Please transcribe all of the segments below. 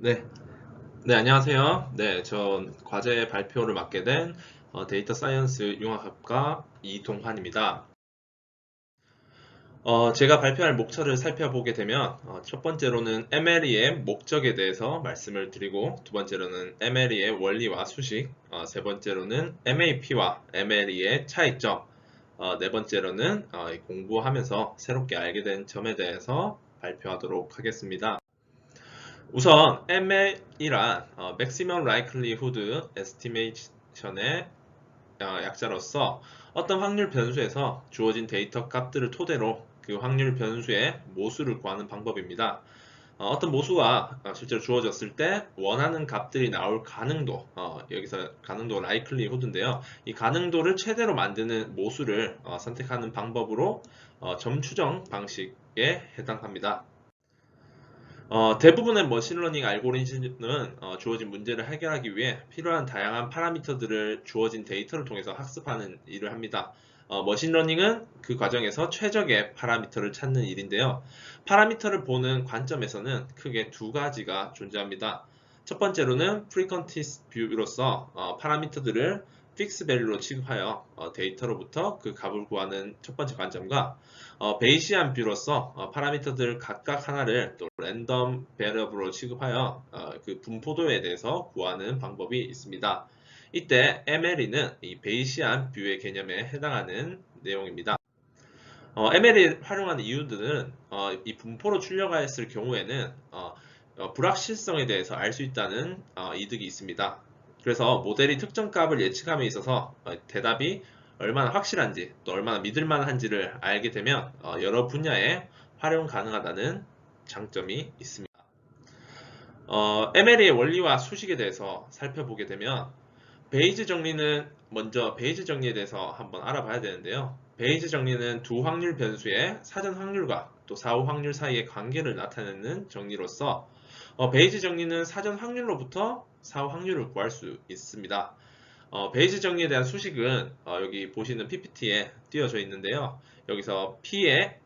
네, 네, 안녕하세요. 네, 전 과제 발표를 맡게 된 데이터 사이언스 융합학과 이동환입니다. 제가 발표할 목차를 살펴보게 되면 첫 번째로는 MLE의 목적에 대해서 말씀을 드리고 두 번째로는 MLE의 원리와 수식, 세 번째로는 MAP와 MLE의 차이점, 네 번째로는 공부하면서 새롭게 알게 된 점에 대해서 발표하도록 하겠습니다. 우선 ML이란 Maximum Likelihood Estimation의 약자로서 어떤 확률 변수에서 주어진 데이터 값들을 토대로 그 확률 변수의 모수를 구하는 방법입니다. 어떤 모수가 실제로 주어졌을 때 원하는 값들이 나올 가능도, 여기서 가능도 likelihood인데요. 이 가능도를 최대로 만드는 모수를 선택하는 방법으로 점 추정 방식에 해당합니다. 대부분의 머신러닝 알고리즘은 주어진 문제를 해결하기 위해 필요한 다양한 파라미터들을 주어진 데이터를 통해서 학습하는 일을 합니다. 머신러닝은 그 과정에서 최적의 파라미터를 찾는 일인데요. 파라미터를 보는 관점에서는 크게 두 가지가 존재합니다. 첫 번째로는 frequentist view로서 파라미터들을 픽스 밸류로 취급하여 데이터로부터 그 값을 구하는 첫 번째 관점과 베이시안 뷰로서 파라미터들 각각 하나를 또 랜덤 베리어블로 취급하여 그 분포도에 대해서 구하는 방법이 있습니다. 이때 MLE는 이 베이시안 뷰의 개념에 해당하는 내용입니다. ML을 활용하는 이유들은 이 분포로 출력하였을 경우에는 불확실성에 대해서 알 수 있다는 이득이 있습니다. 그래서 모델이 특정 값을 예측함에 있어서 대답이 얼마나 확실한지 또 얼마나 믿을 만한지를 알게 되면 여러 분야에 활용 가능하다는 장점이 있습니다. ML의 원리와 수식에 대해서 살펴보게 되면 베이즈 정리는 먼저 베이즈 정리에 대해서 한번 알아봐야 되는데요. 베이즈 정리는 두 확률 변수의 사전 확률과 또 사후 확률 사이의 관계를 나타내는 정리로서 베이즈 정리는 사전 확률로부터 사후 확률을 구할 수 있습니다. 베이즈 정리에 대한 수식은 여기 보시는 PPT에 띄워져 있는데요. 여기서 P의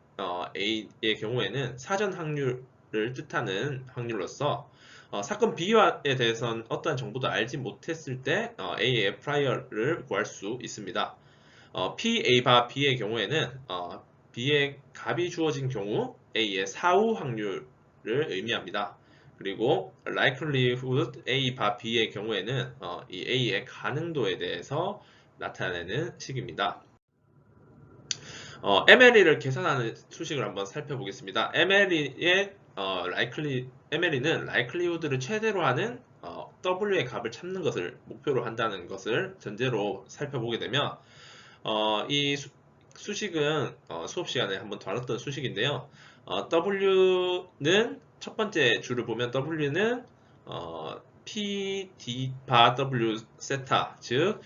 A의 경우에는 사전 확률을 뜻하는 확률로서 사건 B에 대해서는 어떠한 정보도 알지 못했을 때 A의 prior를 구할 수 있습니다. P, A 바 B의 경우에는 B의 값이 주어진 경우 A의 사후 확률을 의미합니다. 그리고 likelihood A 바 B의 경우에는 이 A의 가능도에 대해서 나타내는 식입니다. MLE를 계산하는 수식을 한번 살펴보겠습니다. MLE는 likelihood를 최대로 하는 W의 값을 찾는 것을 목표로 한다는 것을 전제로 살펴보게 되면 이 수식은 수업 시간에 한번 다뤘던 수식인데요. W는 첫 번째 줄을 보면 W는 P, D, 바 W 세타, 즉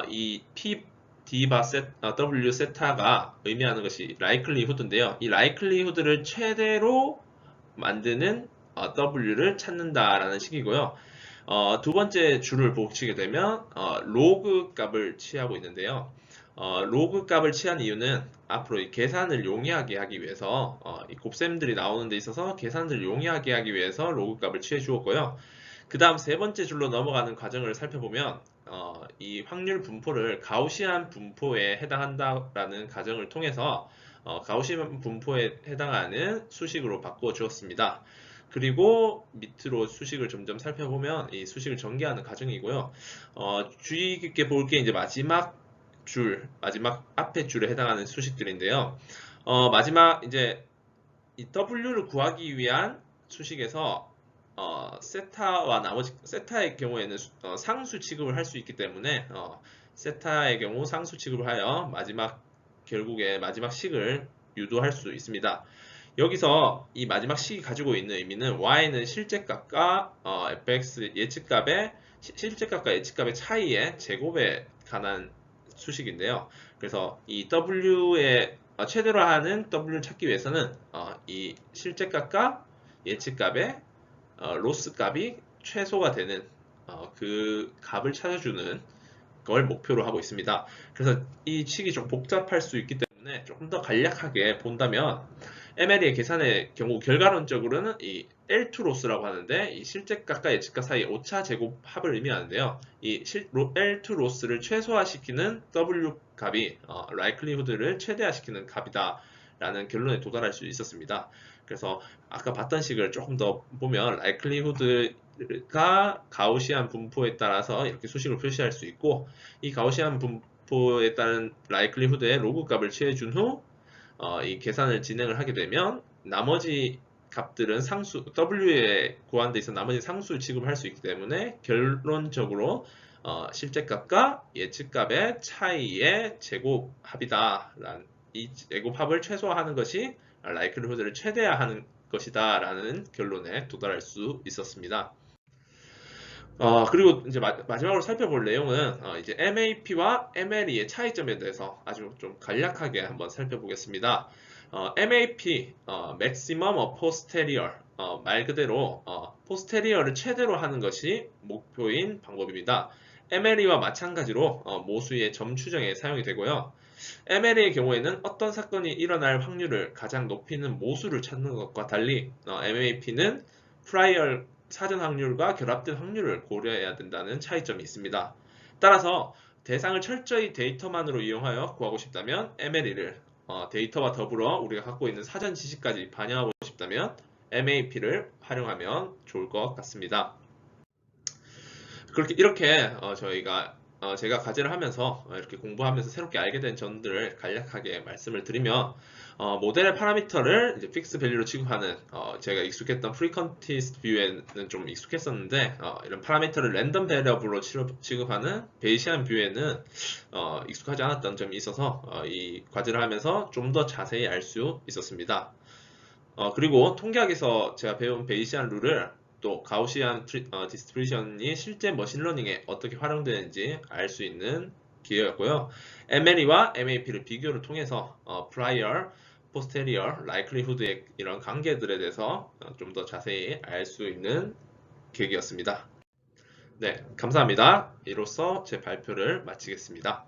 이 P, D, 바 W 세타가 의미하는 것이 likelihood인데요. 이 likelihood를 최대로 만드는 W를 찾는다라는 식이고요. 두 번째 줄을 보시게 되면 로그 값을 취하고 있는데요. 로그 값을 취한 이유는 앞으로 이 계산을 용이하게 하기 위해서 이 곱셈들이 나오는 데 있어서 계산들을 용이하게 하기 위해서 로그 값을 취해 주었고요. 그 다음 세 번째 줄로 넘어가는 과정을 살펴보면 이 확률 분포를 가우시안 분포에 해당한다라는 가정을 통해서 가우시안 분포에 해당하는 수식으로 바꾸어 주었습니다. 그리고 밑으로 수식을 점점 살펴보면 이 수식을 전개하는 과정이고요. 주의 깊게 볼 게 이제 마지막 앞에 줄에 해당하는 수식들인데요. 마지막 이제 이 W를 구하기 위한 수식에서 세타와 나머지 세타의 경우에는 상수 취급을 할 수 있기 때문에 세타의 경우 상수 취급을 하여 결국에 마지막 식을 유도할 수 있습니다. 여기서 이 마지막 식이 가지고 있는 의미는 y는 실제값과 fx 예측값의 실제값과 예측값의 차이의 제곱에 관한 수식인데요. 그래서 이 w의 최대로 하는 w를 찾기 위해서는 이 실제값과 예측값의 로스 값이 최소가 되는 그 값을 찾아주는 걸 목표로 하고 있습니다. 그래서 이 식이 좀 복잡할 수 있기 때문에 조금 더 간략하게 본다면 ML의 계산의 경우 결과론적으로는 이 L2 로스라고 하는데 이 실제값과 예측값 사이의 오차 제곱 합을 의미하는데요. 이 L2 로스를 최소화시키는 W 값이 likelihood를 최대화시키는 값이다 라는 결론에 도달할 수 있었습니다. 그래서 아까 봤던 식을 조금 더 보면 likelihood가 가우시안 분포에 따라서 이렇게 수식을 표시할 수 있고, 이 가우시안 분포에 따른 likelihood의 로그 값을 취해준 후 이 계산을 진행을 하게 되면 나머지 값들은 상수, W에 고안돼 있어 나머지 상수 취급을 할 수 있기 때문에 결론적으로 실제값과 예측값의 차이의 제곱합이다. 이 제곱합을 최소화하는 것이 likelihood를 최대화하는 것이다 라는 결론에 도달할 수 있었습니다. 그리고 이제 마지막으로 살펴볼 내용은 이제 MAP와 MLE의 차이점에 대해서 아주 좀 간략하게 한번 살펴보겠습니다. MAP, Maximum of Posterior, 말 그대로 포스테리어를 최대로 하는 것이 목표인 방법입니다. MLE와 마찬가지로 모수의 점 추정에 사용이 되고요. MLE의 경우에는 어떤 사건이 일어날 확률을 가장 높이는 모수를 찾는 것과 달리 MAP는 프라이얼 사전 확률과 결합된 확률을 고려해야 된다는 차이점이 있습니다. 따라서 대상을 철저히 데이터만으로 이용하여 구하고 싶다면 MLE를, 데이터와 더불어 우리가 갖고 있는 사전 지식까지 반영하고 싶다면 MAP를 활용하면 좋을 것 같습니다. 이렇게 제가 과제를 하면서 이렇게 공부하면서 새롭게 알게 된 점들을 간략하게 말씀을 드리면, 모델의 파라미터를 이제 픽스 밸류로 취급하는 제가 익숙했던 프리컨티스트 뷰에는 좀 익숙했었는데, 이런 파라미터를 랜덤 베리어블로 취급하는 베이시안 뷰에는 익숙하지 않았던 점이 있어서 이 과제를 하면서 좀 더 자세히 알 수 있었습니다. 그리고 통계학에서 제가 배운 베이시안 룰을 또 가우시안 디스트리뷰션이 실제 머신러닝에 어떻게 활용되는지 알 수 있는 기회였고요. MLE와 MAP를 비교를 통해서 prior, posterior, likelihood의 이런 관계들에 대해서 좀 더 자세히 알 수 있는 계기였습니다. 네, 감사합니다. 이로써 제 발표를 마치겠습니다.